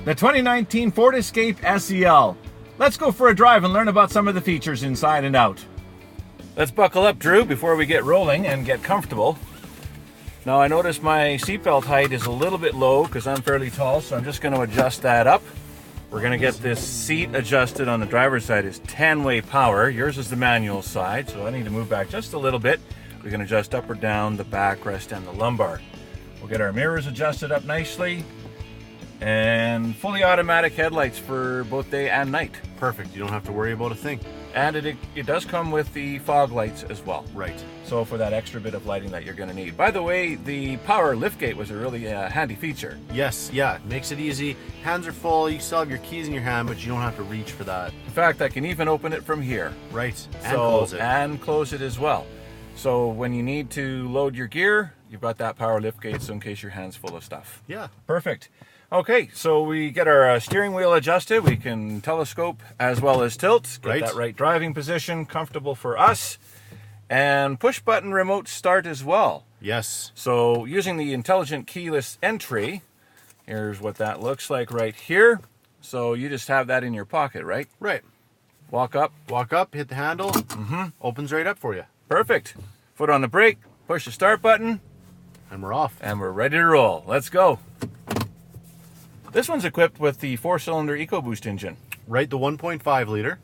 the 2019 Ford Escape SEL. Let's go for a drive and learn about some of the features inside and out. Let's buckle up, Drew, before we get rolling and get comfortable. Now I notice my seatbelt height is a little bit low because I'm fairly tall, so I'm just going to adjust that up. We're going to get this seat adjusted. On the driver's side is 10-way power. Yours is the manual side, so I need to move back just a little bit. We can adjust up or down the backrest and the lumbar. We'll get our mirrors adjusted up nicely. And fully automatic headlights for both day and night. Perfect, you don't have to worry about a thing. And it does come with the fog lights as well. Right. So for that extra bit of lighting that you're going to need. By the way, the power liftgate was a really handy feature. Yes, yeah, it makes it easy. Hands are full, you still have your keys in your hand, but you don't have to reach for that. In fact, I can even open it from here. Right, and close it. And close it as well. So when you need to load your gear, you've got that power liftgate, so in case your hand's full of stuff. Yeah. Perfect. Okay, so we get our steering wheel adjusted. We can telescope as well as tilt. Get that right driving position, comfortable for us. And push button remote start as well. Yes. So using the intelligent keyless entry, here's what that looks like right here. So you just have that in your pocket, right? Right. Walk up, hit the handle, opens right up for you. Perfect. Foot on the brake, push the start button. And we're off. And we're ready to roll. Let's go. This one's equipped with the 4-cylinder EcoBoost engine. Right, the 1.5 liter,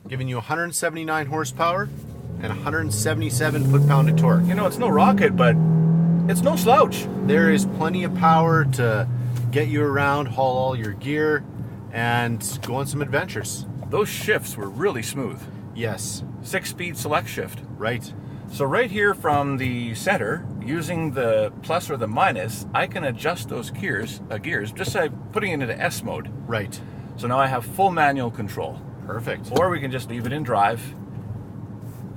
giving you 179 horsepower and 177 foot-pound of torque. You know, it's no rocket, but it's no slouch. There is plenty of power to get you around, haul all your gear, and go on some adventures. Those shifts were really smooth. Yes. 6-speed select shift. Right. So right here from the center, using the plus or the minus, I can adjust those gears just by putting it into S mode. Right. So now I have full manual control. Perfect. Or we can just leave it in drive.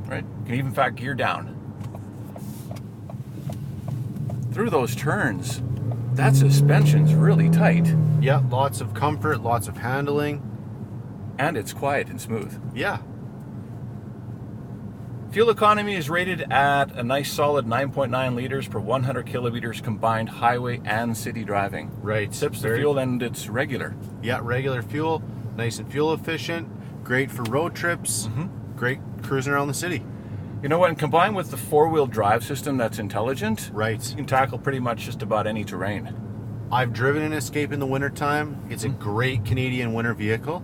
Right? You can even, in fact, gear down. Through those turns, that suspension's really tight. Yeah, lots of comfort, lots of handling. And it's quiet and smooth. Yeah. Fuel economy is rated at a nice solid 9.9 liters per 100 kilometers combined highway and city driving. Right. Sips the fuel and it's regular. Yeah, regular fuel, nice and fuel efficient, great for road trips, great cruising around the city. You know what, and combined with the 4-wheel drive system that's intelligent, right, you can tackle pretty much just about any terrain. I've driven an Escape in the wintertime. It's a great Canadian winter vehicle.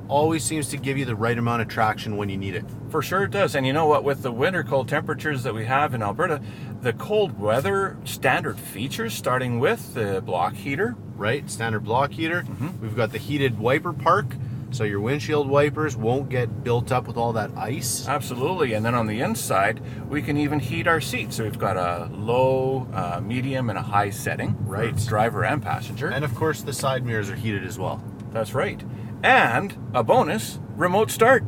Always seems to give you the right amount of traction when you need it. For sure it does. And you know what, with the winter cold temperatures that we have in Alberta, the cold weather standard features, starting with the block heater. Right, standard block heater. We've got the heated wiper park, so your windshield wipers won't get built up with all that ice. Absolutely. And then on the inside, we can even heat our seats. So we've got a low, medium, and a high setting. Right. For driver and passenger. And of course, the side mirrors are heated as well. That's right. And a bonus, remote start.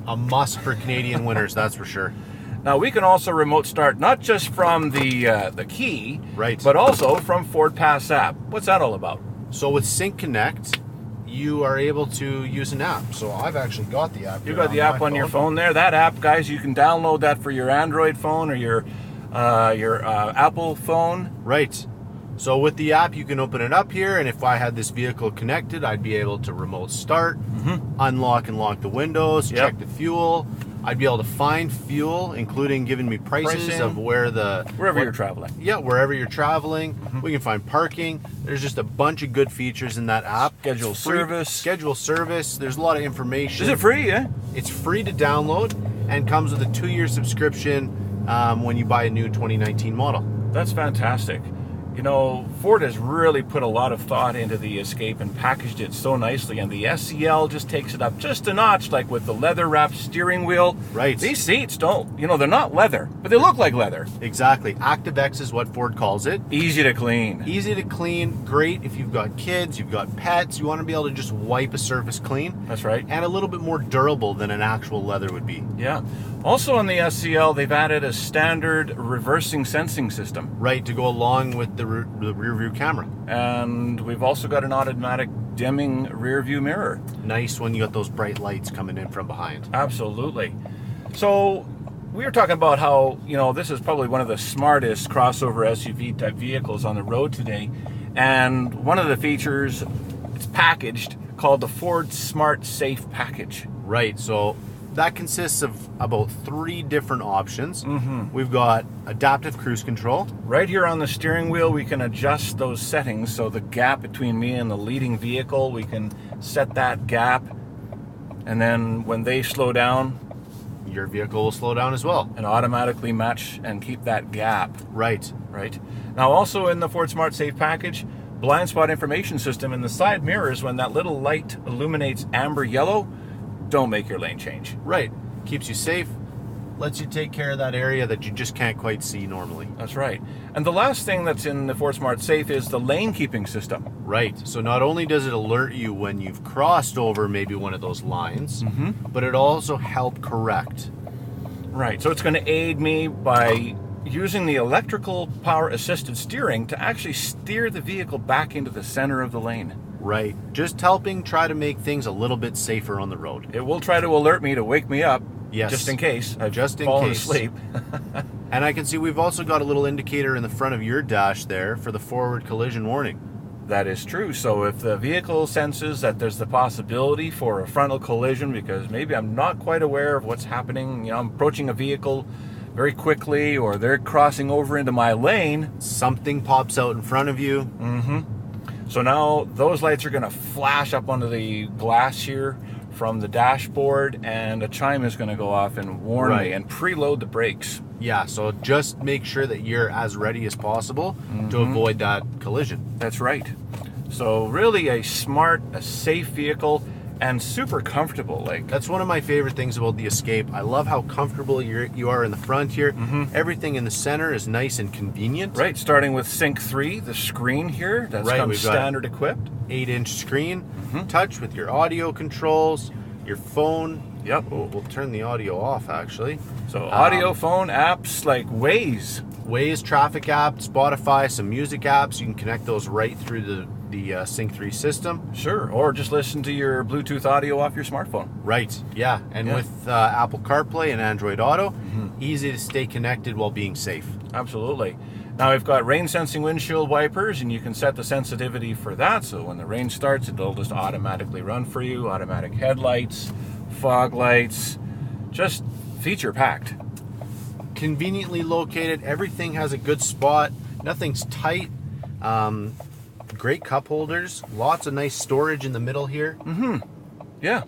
A must for Canadian winters, that's for sure. Now we can also remote start not just from the key, right, but also from FordPass app. What's that all about? So with Sync Connect, you are able to use an app. So I've actually got the app. You've got the app on your phone there. That app, guys, you can download that for your Android phone or your Apple phone. Right. So with the app, you can open it up here, and if I had this vehicle connected, I'd be able to remote start, unlock and lock the windows, check the fuel. I'd be able to find fuel, including giving me prices of wherever you're traveling. Yeah, wherever you're traveling. We can find parking. There's just a bunch of good features in that app. Schedule service. There's a lot of information. Is it free? Yeah. It's free to download and comes with a 2-year subscription when you buy a new 2019 model. That's fantastic. You know, Ford has really put a lot of thought into the Escape and packaged it so nicely, and the SEL just takes it up just a notch, like with the leather-wrapped steering wheel. Right. These seats don't, they're not leather, but they look like leather. Exactly. ActiveX is what Ford calls it. Easy to clean. Easy to clean. Great if you've got kids, you've got pets, you want to be able to just wipe a surface clean. That's right. And a little bit more durable than an actual leather would be. Yeah. Also on the SEL, they've added a standard reversing sensing system. Right, to go along with the rear view camera. And we've also got an automatic dimming rear view mirror. Nice when you got those bright lights coming in from behind. Absolutely. So we were talking about how, this is probably one of the smartest crossover SUV type vehicles on the road today. And one of the features it's packaged, called the Ford Smart Safe Package. Right, so that consists of about 3 different options. We've got adaptive cruise control. Right here on the steering wheel, we can adjust those settings. So the gap between me and the leading vehicle, we can set that gap. And then when they slow down, your vehicle will slow down as well. And automatically match and keep that gap. Right. Right. Now also in the Ford Smart Safe Package, blind spot information system in the side mirrors. When that little light illuminates amber yellow, don't make your lane change. Right. Keeps you safe, lets you take care of that area that you just can't quite see normally. That's right. And the last thing that's in the Ford Smart Safe is the lane keeping system. Right. So not only does it alert you when you've crossed over maybe one of those lines, but it also help correct. Right. So it's going to aid me by using the electrical power assisted steering to actually steer the vehicle back into the center of the lane. Right. Just helping try to make things a little bit safer on the road. It will try to alert me to wake me up. Yes. Just in case I've just in fallen case. asleep. And I can see we've also got a little indicator in the front of your dash there for the forward collision warning. That is true. So if the vehicle senses that there's the possibility for a frontal collision, because maybe I'm not quite aware of what's happening, you know, I'm approaching a vehicle very quickly, or they're crossing over into my lane. Something pops out in front of you. So now those lights are going to flash up onto the glass here from the dashboard, and a chime is going to go off and warn me and preload the brakes. Yeah, so just make sure that you're as ready as possible to avoid that collision. That's right. So really a smart, a safe vehicle, and super comfortable. Like, that's one of my favorite things about the Escape. I love how comfortable you are in the front here. Everything in the center is nice and convenient. Right, starting with Sync 3, the screen here, that's comes standard equipped. 8-inch screen, touch with your audio controls, your phone. Yep. Oh, we'll turn the audio off actually. So audio, phone, apps like Waze. Waze, traffic app, Spotify, some music apps. You can connect those right through the Sync 3 system. Sure, or just listen to your Bluetooth audio off your smartphone. Right, yeah. And with Apple CarPlay and Android Auto, easy to stay connected while being safe. Absolutely. Now we've got rain sensing windshield wipers, and you can set the sensitivity for that. So when the rain starts, it'll just automatically run for you. Automatic headlights, fog lights, just feature packed. Conveniently located. Everything has a good spot. Nothing's tight. Great cup holders. Lots of nice storage in the middle here. Yeah.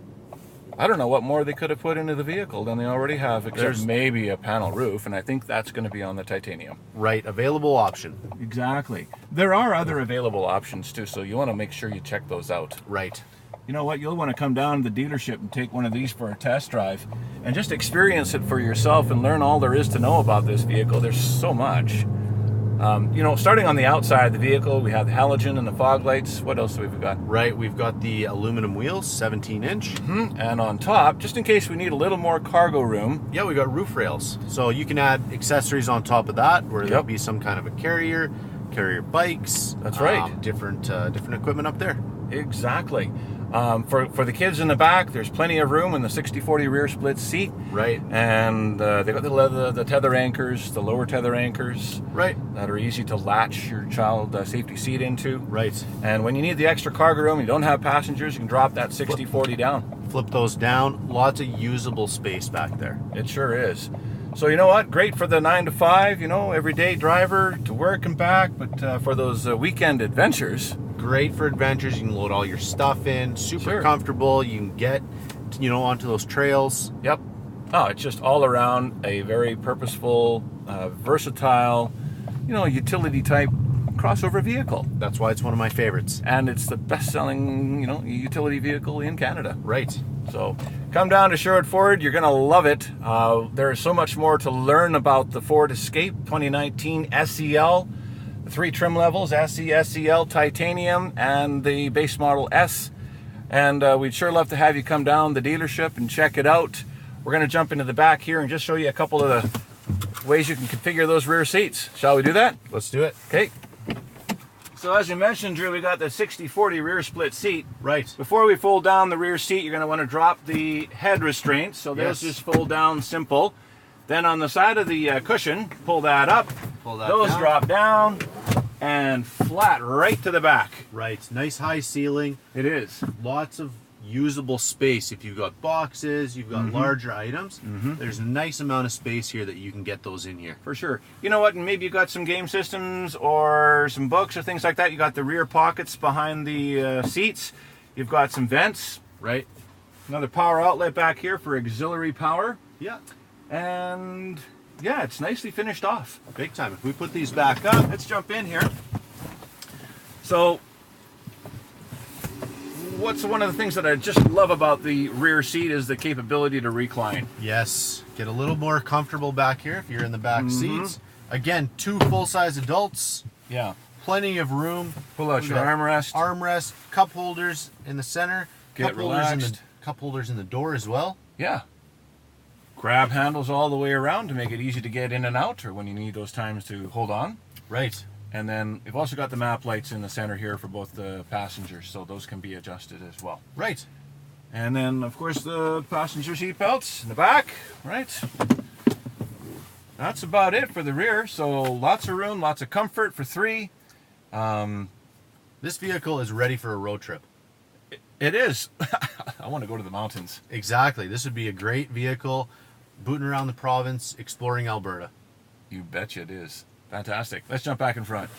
I don't know what more they could have put into the vehicle than they already have, except maybe a panel roof, and I think that's going to be on the titanium. Right, available option. Exactly. There are other available options too, so you want to make sure you check those out. Right. You know what, you'll want to come down to the dealership and take one of these for a test drive and just experience it for yourself and learn all there is to know about this vehicle. There's so much. You know, starting on the outside of the vehicle, we have the halogen and the fog lights. What else have we got? Right, we've got the aluminum wheels, 17-inch. And on top, just in case we need a little more cargo room. Yeah, we got roof rails. So you can add accessories on top of that, where there'll be some kind of a carrier bikes. That's right. Different equipment up there. Exactly. For the kids in the back, there's plenty of room in the 60/40 rear split seat. Right. And they got the tether anchors, the lower tether anchors. Right. That are easy to latch your child safety seat into. Right. And when you need the extra cargo room, you don't have passengers, you can drop that 60/40 down. Flip those down. Lots of usable space back there. It sure is. So you know what? Great for the 9 to 5, you know, everyday driver to work and back. But for those weekend adventures. Great for adventures. You can load all your stuff in. Super comfortable. You can get, onto those trails. Yep. Oh, it's just all around a very purposeful, versatile, utility type crossover vehicle. That's why it's one of my favorites. And it's the best-selling, utility vehicle in Canada. Right. So come down to Sherwood Ford. You're going to love it. There is so much more to learn about the Ford Escape 2019 SEL. 3 trim levels, SE, SEL, titanium, and the base model S. And we'd sure love to have you come down to the dealership and check it out. We're going to jump into the back here and just show you a couple of the ways you can configure those rear seats. Shall we do that? Let's do it. Okay. So as you mentioned, Drew, we got the 60/40 rear split seat. Right. Before we fold down the rear seat, you're going to want to drop the head restraints. So those just fold down simple. Then on the side of the cushion, pull that up. Pull that Those down. drop down. and flat right to the back. Right, nice high ceiling. It is. Lots of usable space. If you've got boxes, you've got larger items, there's a nice amount of space here that you can get those in here. For sure. You know what, and maybe you've got some game systems or some books or things like that. You got the rear pockets behind the seats. You've got some vents. Right. Another power outlet back here for auxiliary power. Yeah. And yeah, it's nicely finished off. Big time. If we put these back up, Let's jump in here. So, what's one of the things that I just love about the rear seat is the capability to recline. yes, get a little more comfortable back here if you're in the back seats. Again, 2 full-size adults, Yeah. plenty of room. Pull out your armrest. Armrest, cup holders in the center, Get relaxed. cup holders in the door as well. Yeah. Grab handles all the way around to make it easy to get in and out, or when you need those times to hold on. Right. And then we've also got the map lights in the center here for both the passengers, so those can be adjusted as well. Right. And then, of course, the passenger seat belts in the back, right? That's about it for the rear. So lots of room, lots of comfort for 3. This vehicle is ready for a road trip. It is. I want to go to the mountains. Exactly. This would be a great vehicle, booting around the province, exploring Alberta. You betcha it is. Fantastic. Let's jump back in front.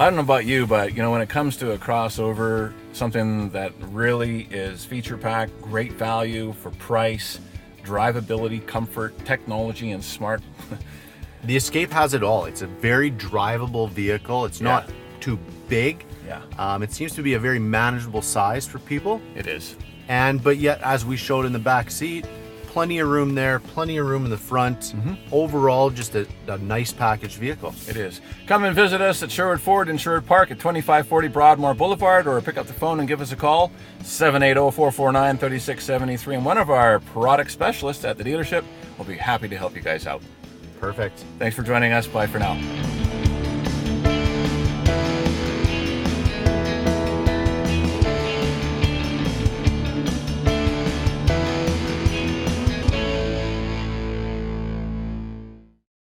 I don't know about you, but you know, when it comes to a crossover, something that really is feature packed, great value for price, drivability, comfort, technology, and smart. The Escape has it all. It's a very drivable vehicle. It's not too big. Yeah. It seems to be a very manageable size for people. It is. But yet, as we showed in the back seat, plenty of room there, plenty of room in the front. Overall, just a nice packaged vehicle. It is. Come and visit us at Sherwood Ford in Sherwood Park at 2540 Broadmoor Boulevard, or pick up the phone and give us a call, 780-449-3673. And one of our product specialists at the dealership will be happy to help you guys out. Perfect. Thanks for joining us. Bye for now.